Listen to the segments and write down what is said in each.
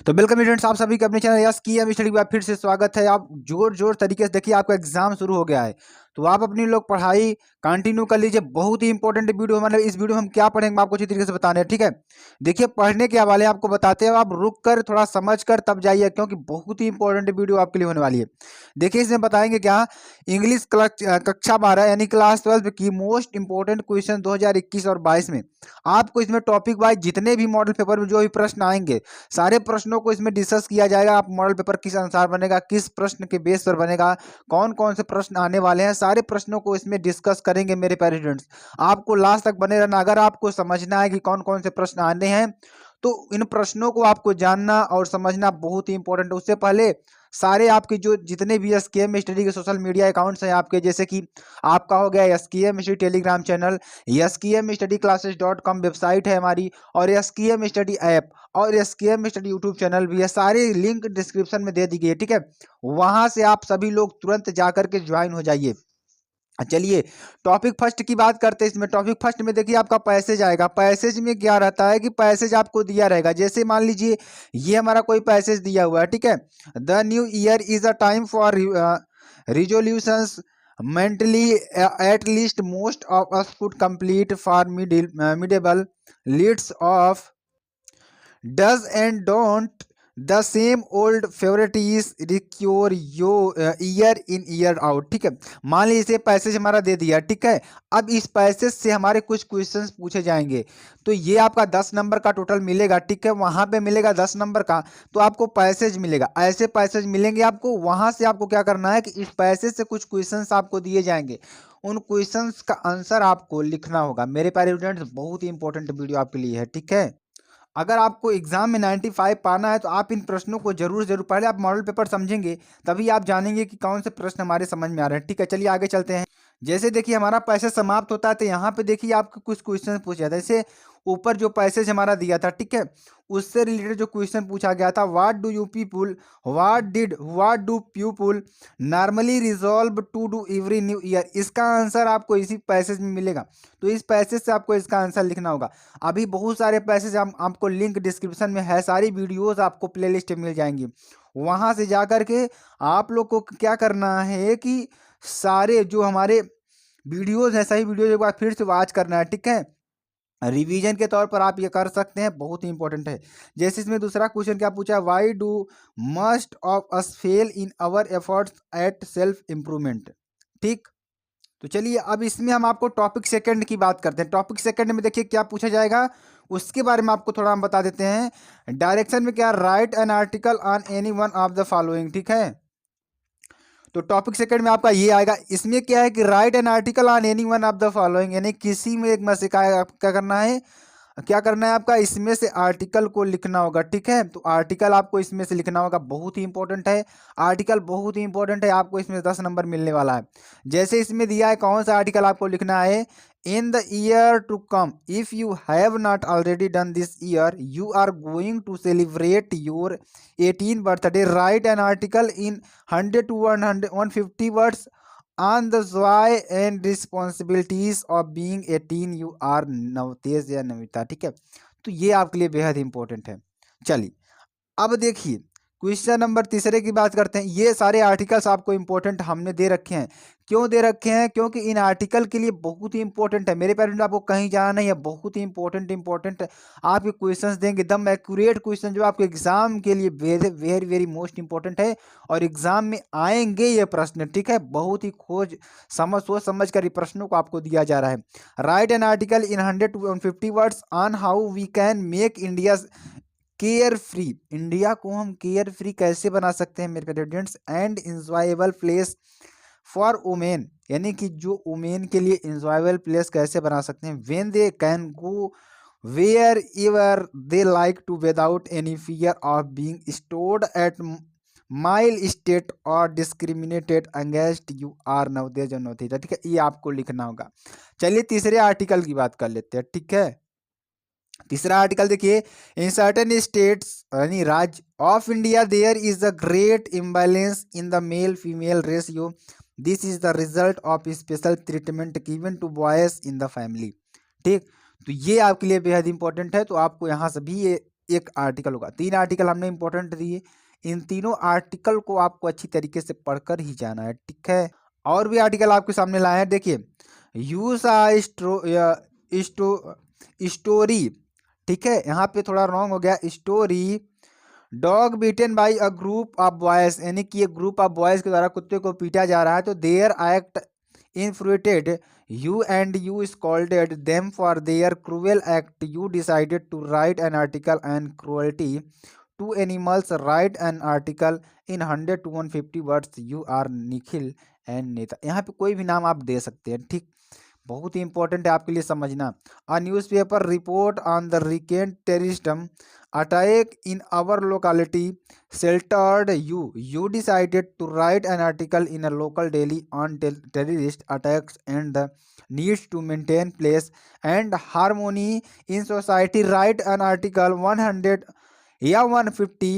तो welcome students, आप सभी का अपने चैनल यस की एम स्टडी में फिर से स्वागत है। आप जोर जोर तरीके से देखिए, आपका एग्जाम शुरू हो गया है, तो आप अपनी लोग पढ़ाई कंटिन्यू कर लीजिए। बहुत ही इंपॉर्टेंट वीडियो, मतलब इस वीडियो में हम क्या पढ़ेंगे आपको अच्छी तरीके से बताने हैं, ठीक है। देखिए, पढ़ने के हवाले आपको बताते हैं, आप रुक कर थोड़ा समझ कर तब जाइए, क्योंकि बहुत ही इंपॉर्टेंट वीडियो आपके लिए होने वाली है। देखिए, इसमें बताएंगे क्या, इंग्लिश कक्षा 12 यानी क्लास 12 की मोस्ट इंपॉर्टेंट क्वेश्चन 2021 और 22 में आपको इसमें टॉपिक वाइज जितने भी मॉडल पेपर में जो भी प्रश्न आएंगे, सारे प्रश्नों को इसमें डिस्कस किया जाएगा। आप मॉडल पेपर किस अनुसार बनेगा, किस प्रश्न के बेस पर बनेगा, कौन कौन से प्रश्न आने वाले हैं, सारे प्रश्नों को इसमें डिस्कस करेंगे मेरे प्यारे स्टूडेंट्स। आपको लास्ट तक बने रहना। अगर आपको समझना है कि कौन कौन से प्रश्न आने हैं, तो इन प्रश्नों को आपको जानना और समझना बहुत ही इंपॉर्टेंट है। उससे पहले सारे आपके जो जितने भी एसकेएम स्टडी के सोशल मीडिया अकाउंट्स हैं आपके, जैसे कि आपका हो गया SKM study Telegram channel, SKM study classes website है हमारी, और एसकेएम स्टडी ऐप और एसकेएम स्टडी यूट्यूब चैनल भी है। सारे लिंक डिस्क्रिप्शन में दे दी गई है, ठीक है। वहां से आप सभी लोग तुरंत जाकर के ज्वाइन हो जाइए। चलिए, टॉपिक फर्स्ट की बात करते हैं। इसमें टॉपिक फर्स्ट में देखिए, आपका पैसेज आएगा। पैसेज में क्या रहता है कि पैसेज आपको दिया रहेगा, जैसे मान लीजिए ये हमारा कोई पैसेज दिया हुआ है, ठीक है। The new year is a time for resolutions mentally, at least most of us could complete formidable lists of does and don't. The same old favourites recur you year in year out, ठीक है। मान लीजिए इसे passage हमारा दे दिया, ठीक है। अब इस पैसेज से हमारे कुछ क्वेश्चंस पूछे जाएंगे, तो ये आपका 10 नंबर का टोटल मिलेगा, ठीक है। वहां पे मिलेगा 10 नंबर का, तो आपको पैसेज मिलेगा। ऐसे पैसेज मिलेंगे आपको, वहां से आपको क्या करना है कि इस पैसेज से कुछ क्वेश्चंस आपको दिए जाएंगे, उन क्वेश्चंस का आंसर आपको लिखना होगा। मेरे प्यारे स्टूडेंट्स, बहुत ही इंपॉर्टेंट वीडियो आपके लिए है, ठीक है। अगर आपको एग्जाम में 95 पाना है, तो आप इन प्रश्नों को जरूर जरूर पहले आप मॉडल पेपर समझेंगे, तभी आप जानेंगे कि कौन से प्रश्न हमारे समझ में आ रहे हैं, ठीक है। चलिए आगे चलते हैं। जैसे देखिए, हमारा पैसेज समाप्त होता है, तो यहाँ पे देखिए आपको कुछ क्वेश्चन पूछा जाता है। जैसे ऊपर जो पैसेज हमारा दिया था, ठीक है, उससे रिलेटेड जो क्वेश्चन पूछा गया था, what do people normally resolve to do every new year, इसका आंसर आपको इसी पैसेज में मिलेगा। तो इस पैसेज से आपको इसका आंसर लिखना होगा। अभी बहुत सारे पैसेज आपको लिंक डिस्क्रिप्शन में है, सारी वीडियोस आपको प्लेलिस्ट में मिल जाएंगी। वहां से जा करके आप लोग को क्या करना है कि सारे जो हमारे वीडियोस है, सही वीडियोस एक बार फिर से वॉच करना है, ठीक है। रिवीजन के तौर पर आप ये कर सकते हैं, बहुत ही इंपॉर्टेंट है। जैसे इसमें दूसरा क्वेश्चन क्या पूछा है, why do must of us fail in our efforts eight self improvement, ठीक। तो चलिए, अब इसमें हम आपको टॉपिक सेकंड की बात करते हैं। टॉपिक सेकंड में देखिए क्या पूछा जाएगा, उसके बारे में आपको थोड़ा हम बता देते हैं। डायरेक्शन में क्या, right an article on any one of the following, ठीक है। तो टॉपिक सेकंड में आपका ये आएगा। इसमें क्या है कि right an article on any one of the following, यानी किसी में एक में से क्या करना है, क्या करना है आपका, इसमें से आर्टिकल को लिखना होगा, ठीक है। तो आर्टिकल आपको इसमें से लिखना होगा, बहुत ही इंपॉर्टेंट है। आर्टिकल बहुत ही इंपॉर्टेंट है, आपको इसमें 10 नंबर मिलने वाला है। जैसे इसमें दिया है, कौन सा आर्टिकल आपको लिखना है, in the year to come if you have not already done this year you are going to celebrate your 18 birthday, right an article in 100 to 150 words on the joy and responsibilities of being 18 you are Navtej या नविता, ठीक है। तो ये आपके लिए बेहद important है। चलिए, अब देखिए क्वेश्चन नंबर तीसरे की बात करते हैं। ये सारे आर्टिकल्स आपको इंपॉर्टेंट हमने दे रखे हैं। क्यों दे रखे हैं, क्योंकि इन आर्टिकल के लिए बहुत ही इंपॉर्टेंट है मेरे पेरेंट, आपको कहीं जाना नहीं है, बहुत ही इंपॉर्टेंट आपके क्वेश्चंस देंगे, एकदम एक्यूरेट क्वेश्चन जो आपके एग्जाम के लिए very very very most important है, और एग्जाम में आएंगे ये प्रश्न, ठीक है। बहुत ही सोच समझ कर ये प्रश्नों को आपको दिया जा रहा है। Write an article in 100 to 150 words on how we can make India care free, India को हम केयर फ्री कैसे बना सकते हैं मेरे students, and enjoyable place for women, यानी कि जो वुमेन के लिए इंजॉयबल प्लेस कैसे बना सकते हैं, when they can go wherever they like to without any fear of being stored at mile state और discriminated against you are Navodaya Navodaya, ठीक है। ये आपको लिखना होगा। चलिए तीसरे आर्टिकल की बात कर लेते हैं, ठीक है। तीसरा आर्टिकल देखिए, इन सर्टेन स्टेट्स यानी राज्य of India there is a great imbalance in the male female ratio, this is the result of special treatment given to boys in the family, ठीक। तो ये आपके लिए बेहद इंपॉर्टेंट है, तो आपको यहाँ से भी ये एक आर्टिकल होगा। 3 आर्टिकल हमने इंपॉर्टेंट दिए, इन तीनों आर्टिकल को आपको अच्छी तरीके से पढ़कर ही जाना है, ठीक है। और भी आर्टिकल आपके सामने लाए हैं, देखिए यूज स्टोरी, ठीक है, यहाँ पे थोड़ा रॉन्ग हो गया, story dog beaten by a group of boys, यानी कि एक ग्रुप ऑफ बॉयज के द्वारा कुत्ते को पीटा जा रहा है, तो their act infuriated you and you scolded them for their cruel act. You decided to write an article on cruelty to animals. Write an article in 100 to 150 words. You are Nikhil and नेता। यहाँ पे कोई भी नाम आप दे सकते हैं, ठीक, बहुत ही इंपॉर्टेंट है आपके लिए समझना। A news paper report on the recent terrorist attack in our locality sheltered you. You decided to write an article in a local daily on terrorist attacks and the needs to maintain peace and harmony in society. Write an article 100 या 150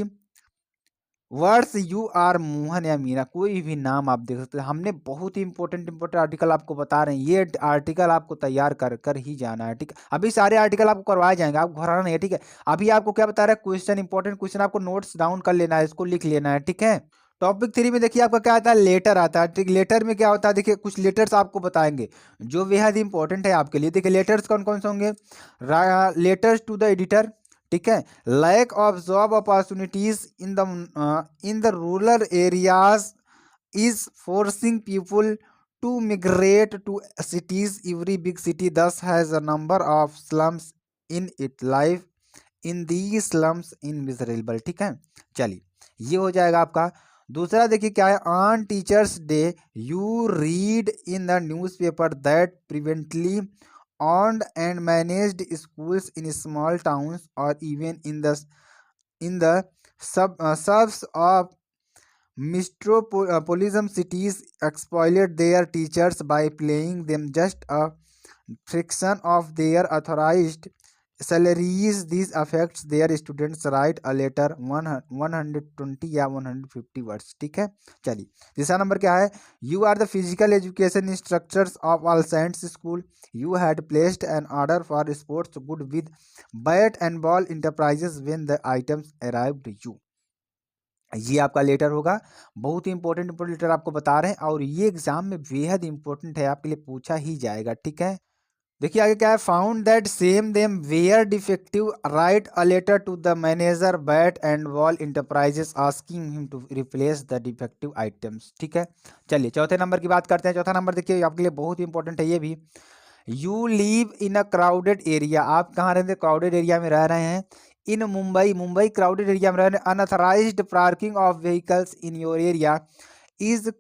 words. You are Mohan या मीना, कोई भी नाम आप देख सकते हैं। हमने बहुत ही इंपॉर्टेंट आर्टिकल आपको बता रहे हैं, ये आर्टिकल आपको तैयार कर कर ही जाना है, ठीक है। अभी सारे आर्टिकल आपको करवाए जाएंगे, आपको घबराना नहीं है, ठीक है। अभी आपको क्या बता रहा है, क्वेश्चन इंपॉर्टेंट क्वेश्चन आपको नोट्स डाउन कर लेना है, इसको लिख लेना है, ठीक है। टॉपिक 3 में देखिए आपका क्या आता है, लेटर आता है, ठीक। लेटर में क्या होता है, देखिए कुछ लेटर्स आपको बताएंगे जो बेहद इंपॉर्टेंट है आपके लिए। देखिए लेटर्स कौन कौन से होंगे, लेटर्स टू द एडिटर, ठीक है, lack of job opportunities in the rural areas is forcing people to migrate to cities. Every big city thus has a number of slums in it life in the slums in miserable, ठीक है। चलिए ये हो जाएगा आपका। दूसरा देखिए क्या है, on teachers day you read in the news paper that privately owned and managed schools in small towns or even in the suburbs of metropolitan cities exploited their teachers by paying them just a fraction of their authorized salaries. These affects their students. Write a letter 120 या 150 words, ठीक है। चलिए तीसरा नंबर क्या है, you are the physical education instructors of all science school. You had placed an order for sports good with bat and ball enterprises when the items arrived you. ये आपका लेटर होगा, बहुत ही इंपॉर्टेंट लेटर आपको बता रहे हैं, और ये एग्जाम में बेहद इंपॉर्टेंट है, आपके लिए पूछा ही जाएगा, ठीक है। देखिए आगे क्या है, found that same them were defective write a letter to the manager bat and ball enterprises asking him to replace the defective items, ठीक है। चलिए चौथे नंबर की बात करते हैं। चौथा नंबर देखिए आपके लिए बहुत ही इंपॉर्टेंट है ये भी, you live in a crowded area. आप कहाँ रहते हैं, क्राउडेड एरिया में रह रहे हैं। In Mumbai, Mumbai crowded area में रह रहे हैं। Unauthorized parking of vehicles in your area is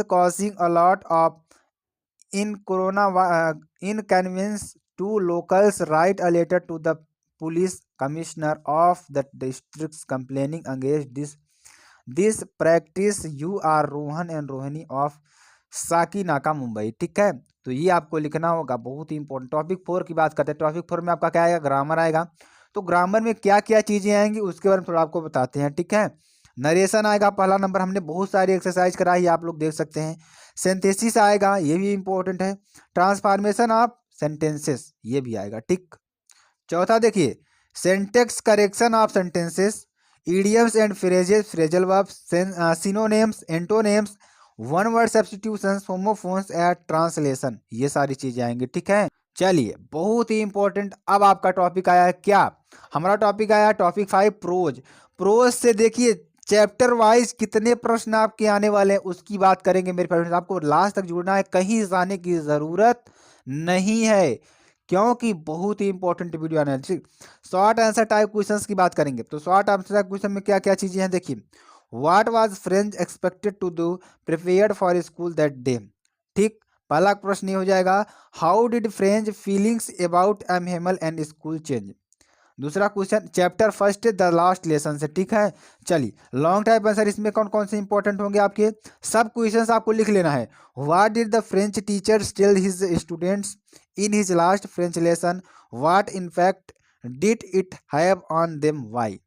causing a lot of in corona inconvenience to locals. Write a letter to the police commissioner of the districts complaining against this practice. You are Rohan and Rohini of Sakinaka Mumbai, ठीक है। तो ये आपको लिखना होगा, बहुत ही important. Topic 4 की बात करते हैं। टॉपिक 4 में आपका क्या आएगा, ग्रामर आएगा। तो ग्रामर में क्या क्या चीजें आएंगी उसके बारे में थोड़ा आपको बताते हैं, ठीक है। नरेशन आएगा पहला नंबर, हमने बहुत सारी एक्सरसाइज कराई है, आप लोग देख सकते हैं। सिंथेसिस आएगा, ये भी इंपॉर्टेंट है। ट्रांसफॉर्मेशन ऑफ सेंटेंसेस, ये भी आएगा, ठीक। चौथा देखिए, syntax correction of sentences, idioms and phrases, phrasal verbs, synonyms, antonyms, one word substitutions, homophones and translation, ये सारी चीजें आएंगी, ठीक है। चलिए बहुत ही इंपॉर्टेंट, अब आपका टॉपिक आया है क्या, हमारा टॉपिक आया टॉपिक 5 प्रोज। प्रोज से देखिए चैप्टर वाइज कितने प्रश्न आपके आने वाले हैं उसकी बात करेंगे मेरे फ्रेंड्स। आपको लास्ट तक जुड़ना है, कहीं जाने की जरूरत नहीं है, क्योंकि बहुत ही इंपॉर्टेंट वीडियो आने वाली। ठीक, शॉर्ट आंसर टाइप क्वेश्चंस की बात करेंगे। तो शॉर्ट आंसर टाइप क्वेश्चन में क्या क्या चीजें हैं देखिए, what was Franz expected to do prepared for school that day. ठीक, पहला प्रश्न ये हो जाएगा, how did Franz feelings about M Hamel and school change. दूसरा question, chapter first the last lesson से, ठीक है। चलिए लॉन्ग टाइप आंसर इसमें कौन कौन से इंपॉर्टेंट होंगे आपके, सब क्वेश्चंस आपको लिख लेना है। What did the French teacher tell his students in his last French lesson, what in fact did it have on them, why.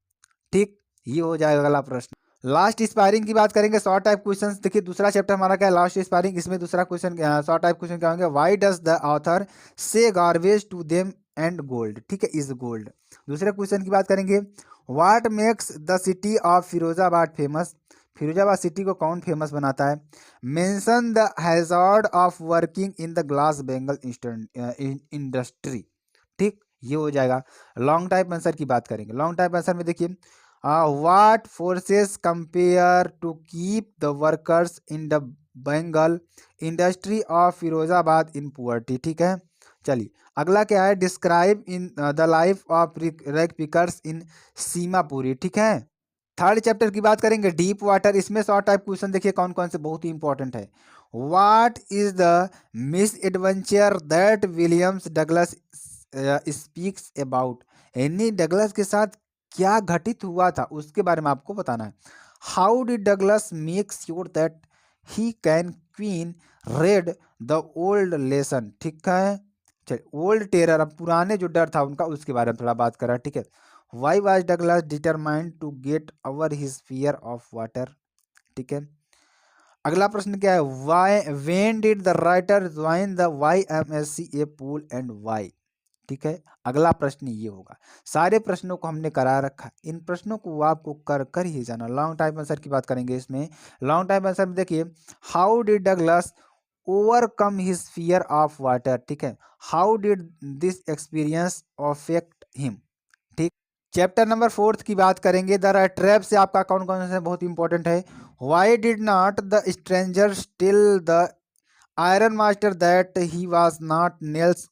ठीक, ये हो जाएगा अगला प्रश्न। लास्ट इंस्पायरिंग की बात करेंगे, शॉर्ट टाइप क्वेश्चन। देखिए दूसरा चैप्टर हमारा क्या है, लास्ट इंस्पायरिंग। इसमें दूसरा क्वेश्चन शॉर्ट टाइप क्वेश्चन क्या होंगे, why does the author say garbage to them and gold, ठीक है, इज गोल्ड। दूसरे क्वेश्चन की बात करेंगे, what makes the city of Firozabad famous, Firozabad city को कौन फेमस बनाता है। Mention the hazard of working in the glass bangle industry, ठीक, ये हो जाएगा। लॉन्ग टाइप आंसर की बात करेंगे, लॉन्ग टाइप आंसर में देखिए, what forces compare to keep the workers in the bangle industry of Firozabad in poverty, ठीक है। चलिए अगला क्या है, describe in the life of rag pickers in Seemapuri, ठीक है। थर्ड चैप्टर की बात करेंगे, डीप वाटर, इसमें शॉर्ट टाइप क्वेश्चन देखिए कौन कौन से बहुत ही इंपॉर्टेंट है। What is the misadventure that Williams Douglas speaks about, any Douglas के साथ क्या घटित हुआ था उसके बारे में आपको बताना है। How did Douglas make sure that he can queen read the old lesson, ठीक है। चलिए ओल्ड टेरर, अब पुराने जो डर था उनका, उसके बारे में थोड़ा बात करा, ठीक है। Why was Douglas determined to get over his fear of water, ठीक है। अगला प्रश्न क्या है, why when did the writer join the YMCA pool and why, ठीक है। अगला प्रश्न ये होगा। सारे प्रश्नों को हमने करा रखा, इन प्रश्नों को आपको कर कर ही जाना। लॉन्ग टाइम आंसर की बात करेंगे, इसमें लॉन्ग टाइम आंसर में देखिए, how did Douglas overcome his fear of water, ठीक है। How did this experience affect him, ठीक। चैप्टर नंबर 4 की बात करेंगे, द ट्रैप से आपका कौन कौन सा बहुत इंपॉर्टेंट है। Why did not the stranger tell the iron master that he was not Nils,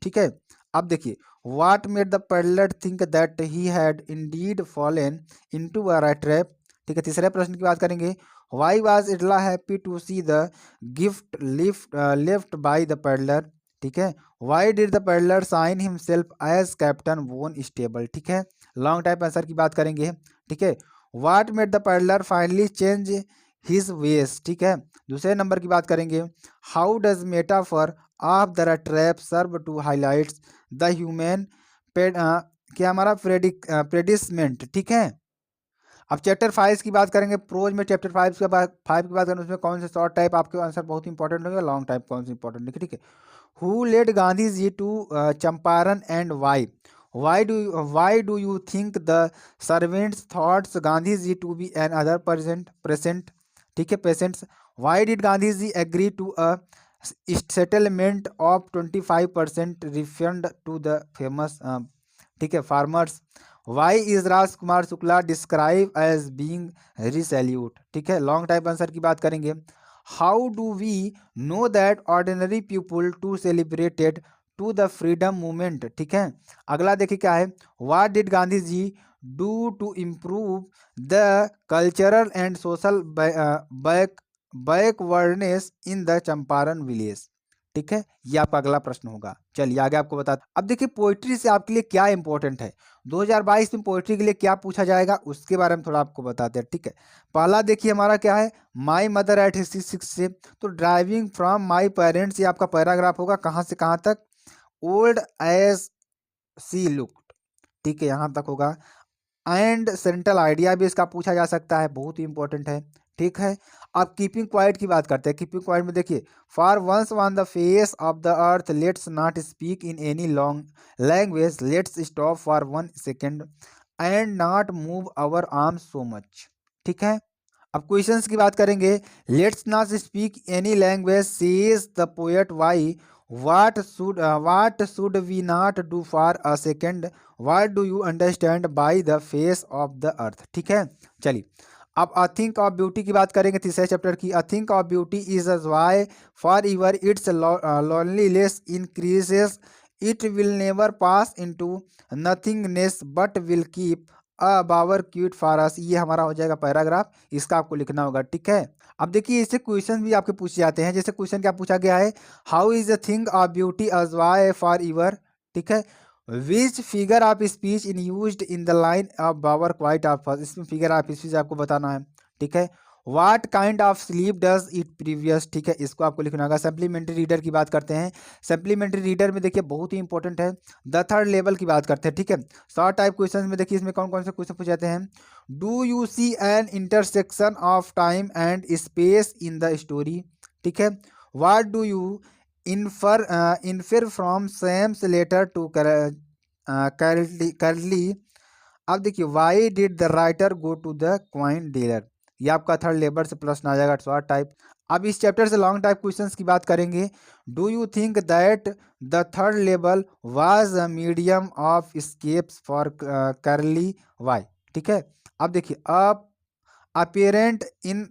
ठीक है। अब देखिए, what made the peddler think that he had indeed fallen into a rat trap, ठीक है। तीसरे प्रश्न की बात करेंगे, why was Edla happy to see the gift left by the peddler, ठीक है। Why did the peddler sign himself as captain von Stahle, ठीक है। लॉन्ग टाइप आंसर की बात करेंगे, ठीक है। What made the peddler finally change his ways, ठीक है। दूसरे नंबर की बात करेंगे, how does metaphor of the trap serve to highlights the human क्या हमारा प्रेडिसमेंट, ठीक है। अब चैप्टर 5 की बात करेंगे, प्रोज में चैप्टर 5 के बाद 5 की बात करें, उसमें कौन से शॉर्ट टाइप आपके आंसर बहुत इंपॉर्टेंट होंगे, लॉन्ग टाइप कौन से इंपॉर्टेंट है, ठीक है। Who led Gandhi ji to Champaran and why, why do you think the servants thoughts Gandhi ji to be another present, ठीक है, patients. Why did Gandhi ji agree to a settlement of 25% refund to the famous, ठीक है, farmers. Why is Rajkumar Shukla describe as being resolute, ठीक है। Long type answer की बात करेंगे, how do we know that ordinary people too celebrated to the freedom movement, ठीक है। अगला देखिए क्या है, what did Gandhi ji do to improve the cultural and social backwardness in the Champaran village, ठीक है। ये आपका अगला प्रश्न होगा। चलिए आगे आपको बता, अब देखिए पोइट्री से आपके लिए क्या इंपॉर्टेंट है, 2022 में पोइट्री के लिए क्या पूछा जाएगा उसके बारे में थोड़ा आपको बताते हैं, ठीक है। पहला देखिए हमारा क्या है, माई मदर एट 66 से, तो ड्राइविंग फ्रॉम माई पेरेंट्स, ये आपका पैराग्राफ होगा, कहाँ से कहाँ तक, ओल्ड एज सी लुक्ड, ठीक है, यहाँ तक होगा। एंड सेंट्रल आइडिया भी इसका पूछा जा सकता है, बहुत ही इंपॉर्टेंट है, ठीक है। अब कीपिंग क्वाइट की बात करते हैं, कीपिंग क्वाइट में देखिए, for once on the face of the earth let's not speak in any long language, let's stop for 1 second and not move our arm so much, ठीक है। अब क्वेश्चंस की बात करेंगे, let's not speak any language says the poet why, what should we not do for a second, what do you understand by the face of the earth, ठीक है। चलिए अब अ थिंक ऑफ ब्यूटी की बात करेंगे, तीसरे चैप्टर की। A think of beauty is a joy for ever its loneliness increases, it will never pass into nothingness but will keep a bower quiet for us, ये हमारा हो जाएगा पैराग्राफ, इसका आपको लिखना होगा, ठीक है। अब देखिए इससे क्वेश्चन भी आपके पूछे जाते हैं, जैसे क्वेश्चन क्या पूछा गया है, how is the thing of beauty as joy for ever, ठीक है। Which figure of speech in used in the line of bower quiet of, इसमें फिगर ऑफ स्पीच आपको बताना है, ठीक है। What kind of sleep does it previous, ठीक है, इसको आपको लिखना होगा। सप्लीमेंट्री रीडर की बात करते हैं, सप्लीमेंट्री रीडर में देखिए बहुत ही इंपॉर्टेंट है, द थर्ड लेवल की बात करते हैं, ठीक है। शॉर्ट टाइप क्वेश्चन में देखिए इसमें कौन कौन से क्वेश्चन पूछे जाते हैं, do you see an intersection of time and space in the story, ठीक है। What do you infer from Sam's letter to Curly. अब देखिए, why did the writer go to the coin dealer, ये आपका third level से प्रश्न आ जाएगा, short type. अब इस चैप्टर से लॉन्ग टाइप क्वेश्चंस की बात करेंगे। Do you think that the third level was a medium of scapes for करली वाई? ठीक है, अब देखिए, अब apparent in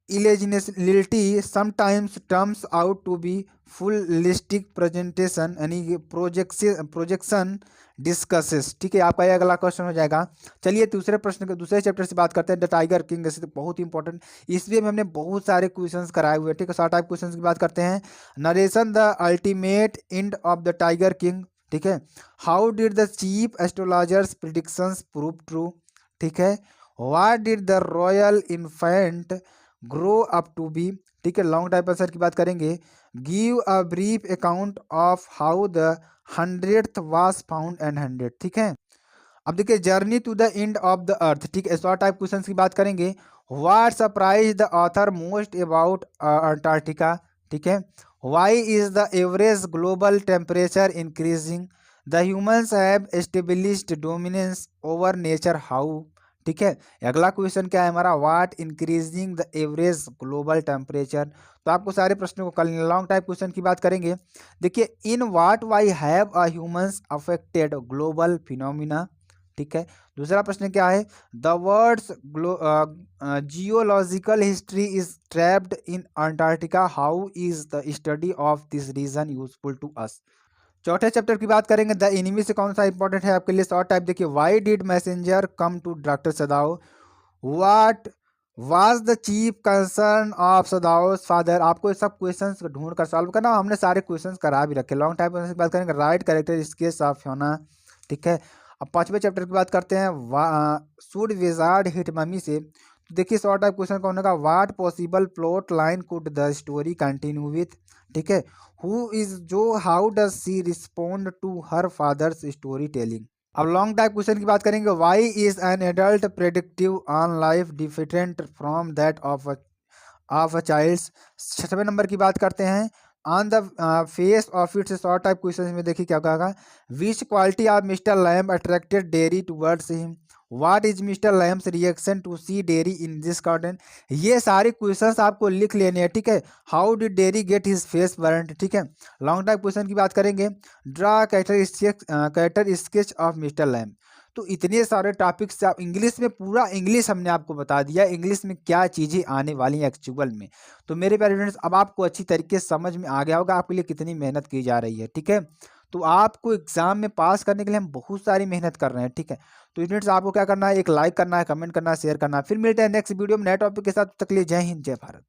illegibility sometimes turns out to be fullistic presentation यानी प्रोजेक्शन डिस्कसेस। ठीक है, आपका ये अगला क्वेश्चन हो जाएगा। चलिए दूसरे प्रश्न के दूसरे चैप्टर से बात करते हैं, द टाइगर किंग। जैसे बहुत इंपॉर्टेंट, इसलिए हमने बहुत सारे क्वेश्चंस कराए हुए हैं। ठीक है, शॉर्ट टाइप क्वेश्चंस की बात करते हैं। Narration the ultimate end of the tiger king. ठीक है, how did the chief astrologer's predictions prove true? ठीक है, what did the royal infant grow up to be? ठीक है, लॉन्ग टाइप आंसर की बात करेंगे। Give a brief account of how the 100th was found and 100। ठीक है, अब देखिए, journey to the end of the earth. ठीक है, शॉर्ट टाइप क्वेश्चंस की बात करेंगे। What surprise the author most about Antarctica? ठीक है, why is the average global temperature increasing? The humans have established dominance over nature, how? ठीक है, अगला क्वेश्चन क्या है हमारा, what increasing the average global temperature? तो आपको सारे प्रश्नों को कल लॉन्ग टाइप क्वेश्चन की बात करेंगे। देखिए, in what ways have a humans affected global phenomena? ठीक है, दूसरा प्रश्न क्या है, the words geological history is trapped in Antarctica, how is the study of this region useful to us? चौथे चैप्टर की बात करेंगे, द एनिमी से कौन सा इंपॉर्टेंट है आपके लिए, शॉर्ट टाइप देखिए, why did messenger come to doctor Sadao? What was the chief concern of Sadao's father? आपको ये सब क्वेश्चंस ढूंढ कर सॉल्व करना, हमने सारे क्वेश्चंस करा भी रखे। लॉन्ग टाइप की बात करेंगे, right character sketch of Fiona. ठीक है, अब पांचवें चैप्टर की बात करते हैं, शुड विजार्ड हिट मम्मी से। तो देखिए, शॉर्ट टाइप क्वेश्चन कौन होगा, what possible plot line could the story continue with? ठीक है, who is Jo, how does she respond to her father's story telling? अब लॉन्ग टाइप क्वेश्चन की बात करेंगे, why is an adult predictive on life different from that of a child? छठवें number की बात करते हैं, on the face of its. Short type question में देखिए क्या कहा, which quality of mister lamb attracted Derry towards him? What is mister Lamb's reaction to see Derry in this garden? ये सारे क्वेश्चंस आपको लिख लेने हैं। ठीक है, how did Derry get his face burned? ठीक है, लॉन्ग टाइप क्वेश्चन की बात करेंगे, draw character sketch of mister Lamb. तो इतने सारे टॉपिक्स से आप इंग्लिश में, पूरा इंग्लिश हमने आपको बता दिया, इंग्लिश में क्या चीज़ें आने वाली हैं एक्चुअल में। तो मेरे प्यारे फ्रेंड्स, अब आपको अच्छी तरीके से समझ में आ गया होगा आपके लिए कितनी मेहनत की जा रही है। ठीक है, तो आपको एग्जाम में पास करने के लिए हम बहुत सारी मेहनत कर रहे हैं। ठीक है, तो स्टूडेंट्स आपको क्या करना है, एक लाइक करना है, कमेंट करना है, शेयर करना है। फिर मिलते हैं नेक्स्ट वीडियो में नए टॉपिक के साथ। तक के लिए जय हिंद, जय भारत।